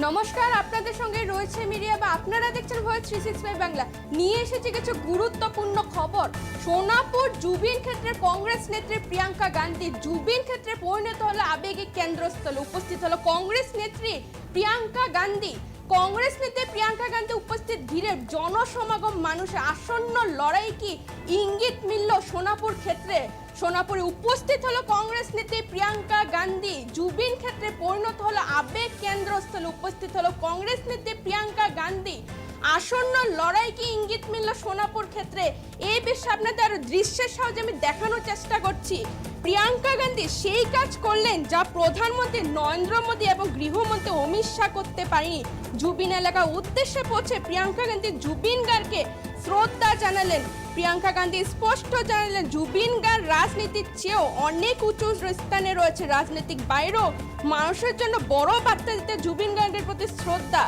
নমস্কার, আপনাদের সঙ্গে রয়েছে মিডিয়া বা আপনারা দেখছেন ভয়েস 365 বাংলা। নিয়ে এসেছে কিছু গুরুত্বপূর্ণ খবর। সোনাপুর জুবিন ক্ষেত্রে কংগ্রেস নেত্রী প্রিয়াঙ্কা গান্ধী জুবিন ক্ষেত্রে পরিণত হলো আবেগিক কেন্দ্রস্থলে। উপস্থিত হলো কংগ্রেস নেত্রী প্রিয়াঙ্কা গান্ধী। কংগ্রেস নেত্রী প্রিয়াঙ্কা গান্ধী উপস্থিত ঘিরে জনসমাগম, মানুষের আসন্ন লড়াই কি ইঙ্গিত মিলল সোনাপুর ক্ষেত্রে। সোনাপুরে উপস্থিত হলো কংগ্রেস নেত্রী প্রিয়াঙ্কা গান্ধী জুবিন ক্ষেত্রে পরিণত হলো আবেগ কেন্দ্রস্থলে। উপস্থিত হলো কংগ্রেস নেত্রী প্রিয়াঙ্কা গান্ধী। আসন্ন লড়াই কি ইঙ্গিত মিলল সোনাপুর ক্ষেত্রে, এই বিষয়ে আপনাদের আরো দৃশ্যের সাহায্যে আমি দেখানোর চেষ্টা করছি। প্রিয়াঙ্কা গান্ধী সেই কাজ করলেন যা প্রধানমন্ত্রী নরেন্দ্র মোদী এবং গৃহমন্ত্রী অমিত শাহ করতে পারেনি। জুবিন এলাকার উদ্দেশ্যে পৌঁছে প্রিয়াঙ্কা গান্ধী জুবিন গার্গকে শ্রদ্ধা জানালেন। প্রিয়াঙ্কা গান্ধী স্পষ্ট জানালেন জুবিন গার্গ রাজনীতির চেয়েও অনেক উঁচু স্থানে রয়েছে। রাজনৈতিক বাইরেও মানুষের জন্য বড় বার্তা দিতে জুবিন গার্গের প্রতি শ্রদ্ধা,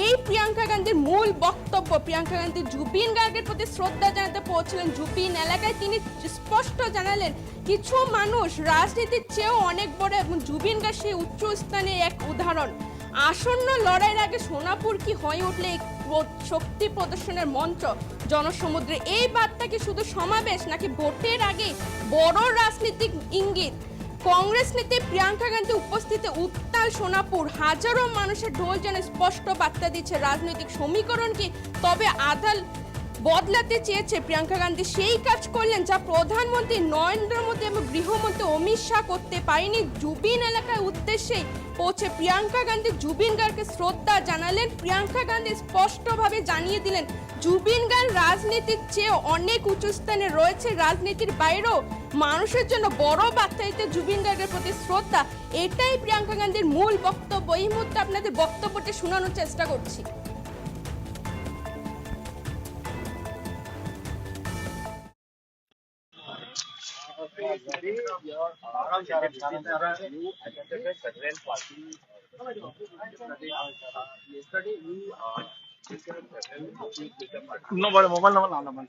এই প্রিয়াঙ্কা গান্ধীর মূল বক্তব্য। প্রিয়াঙ্কা গান্ধী জুবিন গার্গের প্রতি শ্রদ্ধা জানাতে পৌঁছলেন জুবিন এলাকায়। তিনি স্পষ্ট জানালেন কিছু মানুষ রাজনীতির চেয়েও অনেক বড় এবং জুবিন গার্গ সেই উচ্চ স্থানে এক উদাহরণ। আসন্ন লড়াইয়ের আগে সোনাপুর কি হয়ে উঠলে শক্তি প্রদর্শনের মন্ত্র জনসমুদ্রে। এই বার্তা কি শুধু সমাবেশ নাকি ভোটের আগে বড় রাজনৈতিক ইঙ্গিত? কংগ্রেস নেত্রী প্রিয়াঙ্কা গান্ধী উপস্থিতি উত্তাল সোনাপুর। হাজারো মানুষের ঢোল যেন স্পষ্ট বার্তা দিচ্ছে রাজনৈতিক সমীকরণ কি তবে আদাল বদলাতে চেয়েছে প্রিয়াঙ্কা গান্ধী সেই কাজ করলেন যা প্রধানমন্ত্রী নরেন্দ্র মোদী এবং গৃহমন্ত্রী অমিত শাহ করতে পারেনি। জুবিন এলাকায় উদ্দেশ্যে পৌঁছে প্রিয়াঙ্কা গান্ধী জুবিন গার্গকে শ্রদ্ধা জানালেন। প্রিয়াঙ্কা গান্ধী স্পষ্টভাবে জানিয়ে দিলেন জুবিন গার্গ রাজনীতির চেয়ে অনেক উঁচু স্থানে রয়েছে। রাজনীতির বাইরেও মানুষের জন্য বড় বার্তা দিতে জুবিন গার্গের প্রতি শ্রদ্ধা, এটাই প্রিয়াঙ্কা গান্ধীর মূল বক্তব্য। এই মুহূর্তে আপনাদের বক্তব্যটি শোনানোর চেষ্টা করছি। No, but mobile number no, man.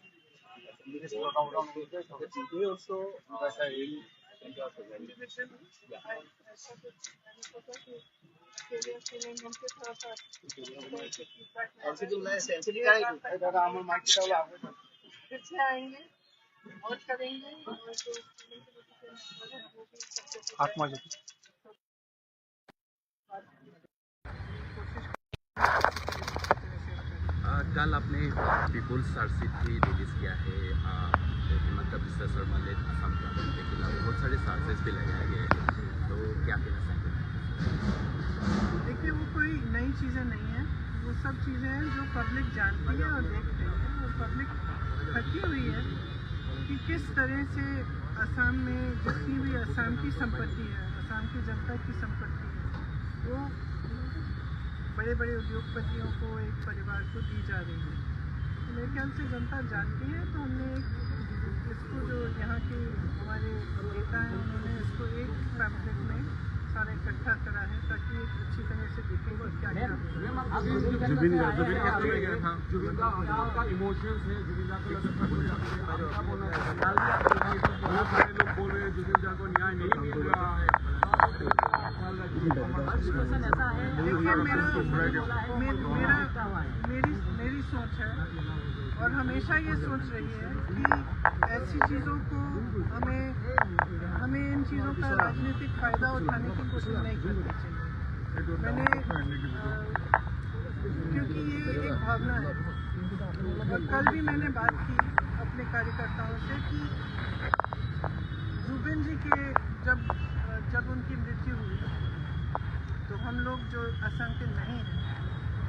कल आपने पीपुल्स चार्जशीट भी रिलीज किया है। हिमंत बिस्वा शर्मा ने असम गवर्नमेंट के खिलाफ बहुत सारे चार्जेस भी लगाए गए हैं, तो क्या कहना चाहेंगे? देखिए, वो कोई नई चीज़ें नहीं है, वो सब चीज़ें हैं जो पब्लिक जानती है और देख रही है। और पब्लिक थकी हुई है कि किस तरह से असम में जितनी भी असम की संपत्ति है, असम की जनता की संपत्ति है, वो बड़े बड़े उद्योगपतियों को, एक परिवार को दी जा रही है। तो मेरे ख्याल से जनता जानती है, तो हमने इसको जो यहाँ के हमारे नेता हैं उन्होंने इसको एक पैम्फलेट में सारा इकट्ठा करा है ताकि एक अच्छी तरह से देखें कि क्या क्या जुबिन का इमोशंस है, जुबिन का लोग बोल रहे हैं जुबिन को न्याय नहीं मिल रहा है। मेरी सोच है और हमेशा ये सोच रही है कि ऐसी चीज़ों को हमें इन चीज़ों का राजनीतिक फ़ायदा उठाने की कोशिश नहीं करनी चाहिए। क्योंकि ये एक भावना है। और कल भी मैंने बात की अपने कार्यकर्ताओं से कि जुबिन जी के जब उनकी मृत्यु हुई तो हम लोग जो असम के नहीं हैं,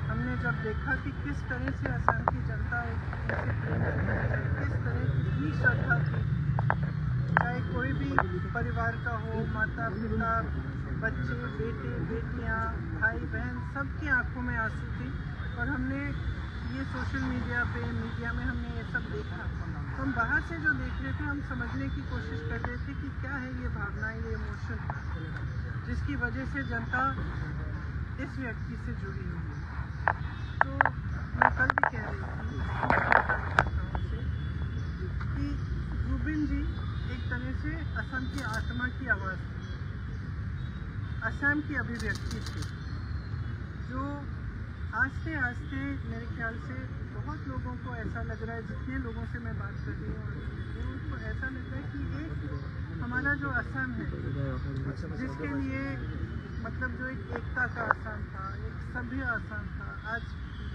हमने जब देखा कि किस तरह से असम की जनता उनसे प्रेम करती है, किस तरह की श्रद्धा थी, चाहे कोई भी परिवार का हो, माता पिता, बच्चे, बेटे बेटियां, भाई बहन, सबकी आंखों में आंसू थी। और हमने ये सोशल मीडिया पे, मीडिया में हमने ये सब देखा। तो हम बाहर से जो देख रहे थे, हम समझने की कोशिश कर रहे थे कि क्या है ये भावना, ये इमोशन जिसकी वजह से जनता इस व्यक्ति से जुड़ी हुई है। तो मैं कल भी कह रही थी से कि जुबिन जी एक तरह से असम की आत्मा की आवाज़ थी, असम की अभिव्यक्ति थी। जो आस्ते आस्ते मेरे ख्याल से बहुत लोगों को ऐसा लग रहा है, जितने लोगों से मैं बात कर रही हूँ उनको ऐसा लग रहा है कि एक हमारा जो असम है, जिसके लिए मतलब जो एक एकता का असम था, एक सभ्य असम था, आज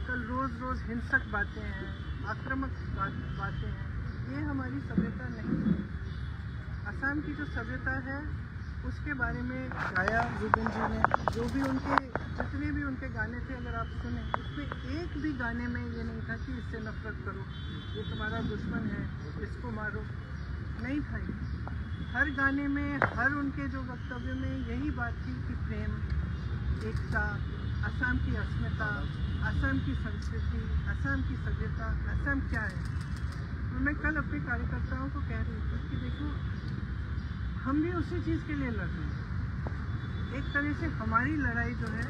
कल रोज़ रोज़ हिंसक बातें हैं, आक्रामक बातें हैं, ये हमारी सभ्यता नहीं है। असम की जो सभ्यता है उसके बारे में गाया जुबिन जी ने, जो भी उनके जितने भी उनके गाने थे अगर आप सुने, उसमें एक भी गाने में ये नहीं था कि इससे नफरत करो, ये तुम्हारा दुश्मन है, इसको मारो, नहीं था ये। हर गाने में, हर उनके जो वक्तव्य में यही बात थी कि प्रेम, एकता, असम की अस्मिता, असम की संस्कृति, असम की सभ्यता, असम क्या है। और मैं कल अपने कार्यकर्ताओं को कह रही थी कि देखो, हम भी उसी चीज़ के लिए लड़ रहे हैं। एक तरह से हमारी लड़ाई जो है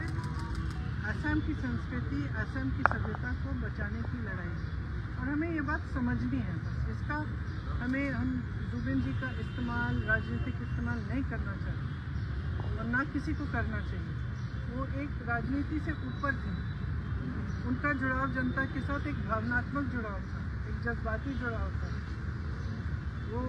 असम की संस्कृति, असम की सभ्यता को बचाने की लड़ाई है, और हमें ये बात समझनी है। बस इसका हम जुबिन जी का इस्तेमाल, राजनीतिक इस्तेमाल नहीं करना चाहिए और ना किसी को करना चाहिए। वो एक राजनीति से ऊपर थे, उनका जुड़ाव जनता के साथ एक भावनात्मक जुड़ाव था, एक जज्बाती जुड़ाव था। वो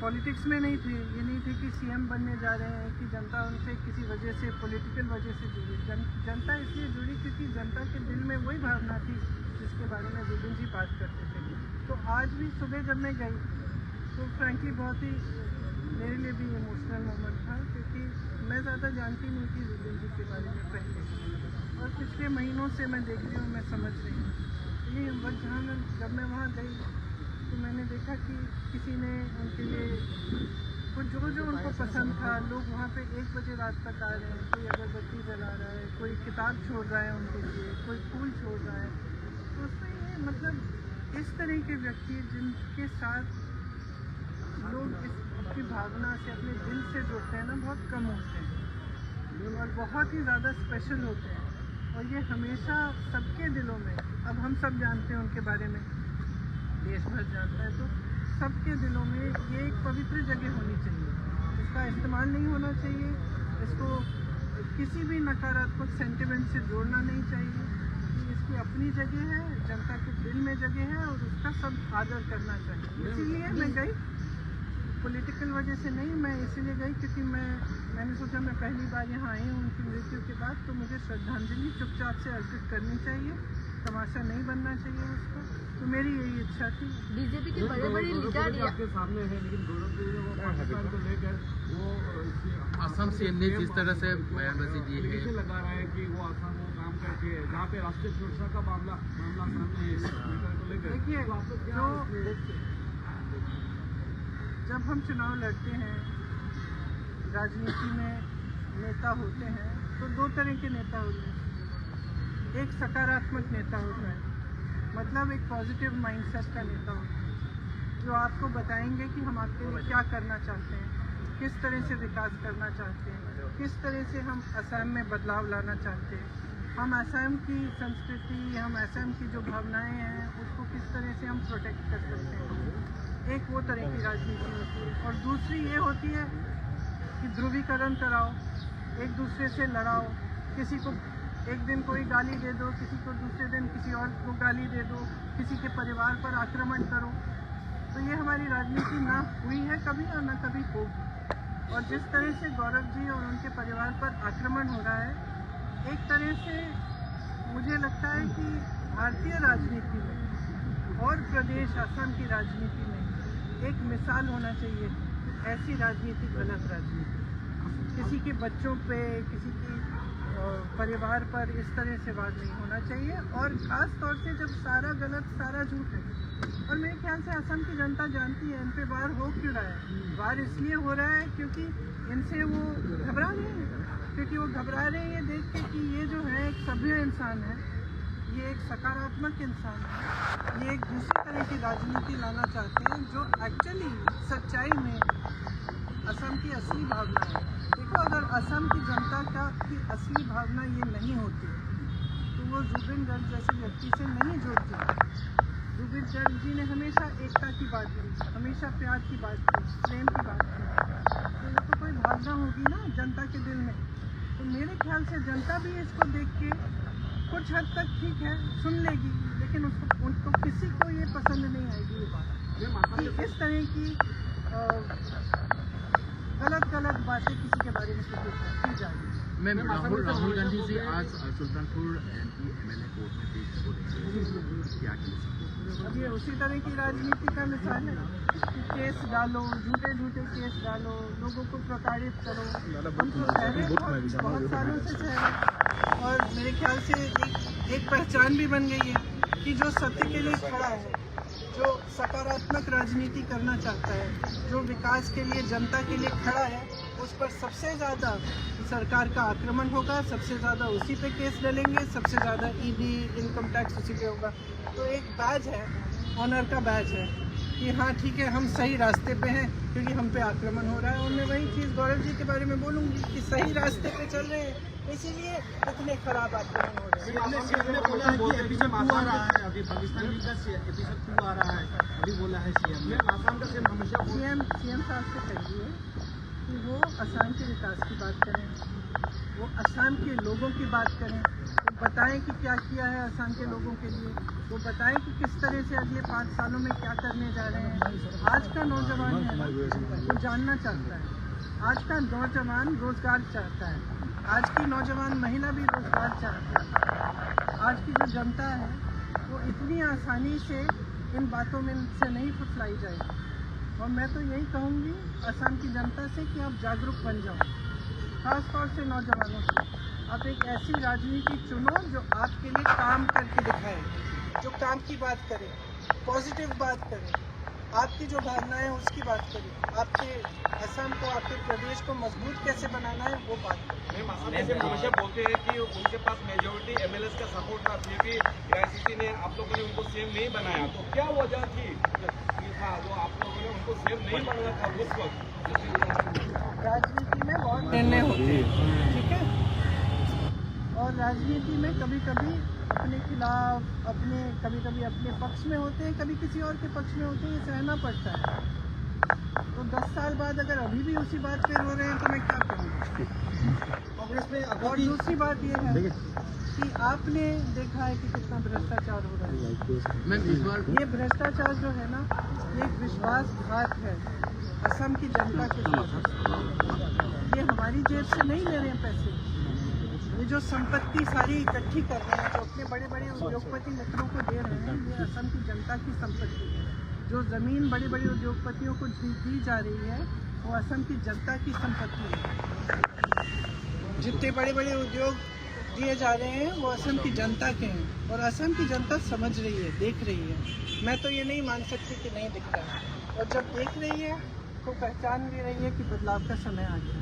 पॉलिटिक्स में नहीं थे, ये नहीं थे कि सीएम बनने जा रहे हैं कि जनता उनसे किसी वजह से, पॉलिटिकल वजह से जुड़ी। जनता इसलिए जुड़ी क्योंकि जनता के दिल में वही भावना थी जिसके बारे में जुबिन जी बात करते थे। तो आज भी सुबह जब मैं गई तो फ्रैंकली बहुत ही मेरे लिए भी इमोशनल मोमेंट था, क्योंकि मैं ज़्यादा जानती नहीं थी जुबिन जी के बारे में पहले, और पिछले महीनों से मैं देख रही हूँ, मैं समझ रही हूँ। ये बस जब मैं वहाँ गई तो मैंने देखा कि किसी ने उनके लिए कुछ जो उनको पसंद था, लोग वहाँ पे 1 बजे रात तक आ रहे हैं, कोई अगरबत्ती जला रहा है, कोई किताब छोड़ रहा है उनके लिए, कोई फूल छोड़ रहा है। तो उसमें ये मतलब इस तरह के व्यक्ति जिनके साथ लोग अपनी भावना से, अपने दिल से जुड़ते हैं ना, बहुत कम होते हैं और बहुत ही ज़्यादा स्पेशल होते हैं। और ये हमेशा सबके दिलों में, अब हम सब जानते हैं उनके बारे में, देश भर जानता है, तो सबके दिलों में ये एक पवित्र जगह होनी चाहिए। इसका इस्तेमाल नहीं होना चाहिए, इसको किसी भी नकारात्मक सेंटिमेंट से जोड़ना नहीं चाहिए। इसकी अपनी जगह है, जनता के दिल में जगह है और उसका सब आदर करना चाहिए। इसीलिए मैं गई, पॉलिटिकल वजह से नहीं, मैं इसीलिए गई क्योंकि मैंने सोचा मैं पहली बार यहाँ आई हूँ उनकी मृत्यु के बाद, तो मुझे श्रद्धांजलि चुपचाप से अर्पित करनी चाहिए, तमाशा नहीं बनना चाहिए उसको। तो मेरी यही इच्छा थी। बीजेपी के बड़े बड़े लीडर आपके सामने है, लेकिन गौरव को लेकर वो असम सीएम ने जिस तरह से बयानबाजी दी है, लगा रहा है कि वो असम वो काम करके जहाँ पे राष्ट्रीय सुरक्षा का मामला सामने को लेकर। देखिए, जो जब हम चुनाव लड़ते हैं, राजनीति में नेता होते हैं, तो 2 तरह के नेता होते हैं। एक सकारात्मक नेता होता है, मतलब एक पॉजिटिव माइंडसेट का नेता होता है, जो आपको बताएंगे कि हम आपके लिए क्या करना चाहते हैं, किस तरह से विकास करना चाहते हैं, किस तरह से हम असम में बदलाव लाना चाहते हैं, हम असम की संस्कृति, हम असम की जो भावनाएं हैं उसको किस तरह से हम प्रोटेक्ट कर सकते हैं। एक वो तरह की राजनीति होती है, और दूसरी ये होती है कि ध्रुवीकरण कराओ, एक दूसरे से लड़ाओ, किसी को एक दिन कोई गाली दे दो, किसी को दूसरे दिन किसी और को गाली दे दो, किसी के परिवार पर आक्रमण करो। तो ये हमारी राजनीति ना हुई है कभी और ना कभी होगी। और जिस तरह से गौरव जी और उनके परिवार पर आक्रमण हो रहा है, एक तरह से मुझे लगता है कि भारतीय राजनीति में और प्रदेश असम की राजनीति में एक मिसाल होना चाहिए। ऐसी राजनीति गलत राजनीति, किसी के बच्चों पे, किसी की परिवार पर इस तरह से वार नहीं होना चाहिए, और ख़ास तौर से जब सारा गलत, सारा झूठ है। और मेरे ख्याल से असम की जनता जानती है इन पे वार हो क्यों रहा है। वार इसलिए हो रहा है क्योंकि इनसे वो घबरा रहे हैं, क्योंकि वो घबरा रहे हैं ये देख के कि ये जो है एक सभ्य इंसान है, ये एक सकारात्मक इंसान है, ये एक दूसरी तरह की राजनीति लाना चाहते हैं जो एक्चुअली सच्चाई में असम की असली भावना है। देखो, अगर असम की जनता की असली भावना ये नहीं होती तो वो जुबिन गर्ग जैसे व्यक्ति से नहीं जुड़ती। जुबिन गर्ग जी ने हमेशा एकता की बात की, हमेशा प्यार की बात की, प्रेम की बात की। तो ये तो कोई भावना होगी ना जनता के दिल में, तो मेरे ख्याल से जनता भी इसको देख के कुछ हद तक ठीक है सुन लेगी, लेकिन उनको किसी को ये पसंद नहीं आएगी ये बात कि इस तरह की गलत बातें किसी के बारे में की जाएगी। मैम राहुल गांधी जी आज सुल्तानपुर एमपी एमएलए कोर्ट में पेश हो रहे हैं, क्या अब ये उसी तरह की राजनीति का मिसाल है कि केस डालो, झूठे केस डालो, लोगों को प्रताड़ित करो। उनको बहुत सालों से सहरे और मेरे ख्याल से एक पहचान भी बन गई है कि जो सत्य के लिए खड़ा है, जो सकारात्मक राजनीति करना चाहता है, जो विकास के लिए जनता के लिए खड़ा है, उस पर सबसे ज़्यादा सरकार का आक्रमण होगा, सबसे ज़्यादा उसी पे केस डलेंगे, सबसे ज़्यादा ईडी इनकम टैक्स उसी पे होगा। तो एक बैज है, ऑनर का बैज है कि हाँ ठीक है हम सही रास्ते पे हैं क्योंकि हम पे आक्रमण हो रहा है। और मैं वही चीज़ गौरव जी के बारे में बोलूँगी कि सही रास्ते पे चल रहे हैं, इसीलिए इतने खराब आक्रमण हो रहे हैं। अभी पाकिस्तानी का एपिसोड 2 आ रहा है, अभी बोला है सीएम ने आसाम का सीएम हमेशा सीएम साहब से कहिए कि वो असम के विकास की बात करें, वो असम के लोगों की बात करें, वो बताएं कि क्या किया है असम के लोगों के लिए, वो बताएं कि किस तरह से अगले 5 सालों में क्या करने जा रहे हैं। आज का नौजवान है वो जानना चाहता है, आज का नौजवान रोजगार चाहता है, आज की नौजवान महिला भी रोजगार चाहती है। आज की जो जनता है वो इतनी आसानी से इन बातों में से नहीं फुसलाई जाएगी। और मैं तो यही कहूँगी असम की जनता से कि आप जागरूक बन जाओ, खास तौर से नौजवानों से। आप एक ऐसी राजनीति चुनो जो आपके लिए काम करके दिखाए, जो काम की बात करे, पॉजिटिव बात करे, आपकी जो भावनाएं हैं उसकी बात करे, आपके असम को, आपके प्रदेश को मजबूत कैसे बनाना है वो बात करें। हमेशा बोलते हैं कि उनके पास मेजोरिटी एमएलए का सपोर्ट था, फिर भी एआईसीसी ने आप लोगों ने उनको सीएम नहीं बनाया, तो क्या वजह थी था जो आप लोगों ने उनको सीएम नहीं बनाया था उस वक्त? राजनीति में बहुत निर्णय होते हैं, ठीक है, और राजनीति में कभी कभी अपने खिलाफ, कभी कभी अपने पक्ष में होते हैं, कभी किसी और के पक्ष में होते हैं, ये सहना पड़ता है। तो 10 साल बाद अगर अभी भी उसी बात पे रो रहे हैं तो मैं क्या कहूँगा। कांग्रेस में और दूसरी बात ये है कि आपने देखा है कि कितना भ्रष्टाचार हो रहा है। मैम इस बार ये भ्रष्टाचार जो है ना, ये एक विश्वासघात है असम की जनता के साथ। ये हमारी जेब से नहीं ले रहे हैं पैसे, ये जो संपत्ति सारी इकट्ठी कर रहे हैं, जो अपने बड़े बड़े उद्योगपति मित्रों को दे रहे हैं, ये असम की जनता की संपत्ति है। जो ज़मीन बड़े बड़े उद्योगपतियों को दी जा रही है वो असम की जनता की संपत्ति है। जितने बड़े बड़े उद्योग दिए जा रहे हैं वो असम की जनता के हैं, और असम की जनता समझ रही है, देख रही है। मैं तो ये नहीं मान सकती कि नहीं दिख रहा है, और जब देख रही है तो पहचान भी रही है कि बदलाव का समय आ गया।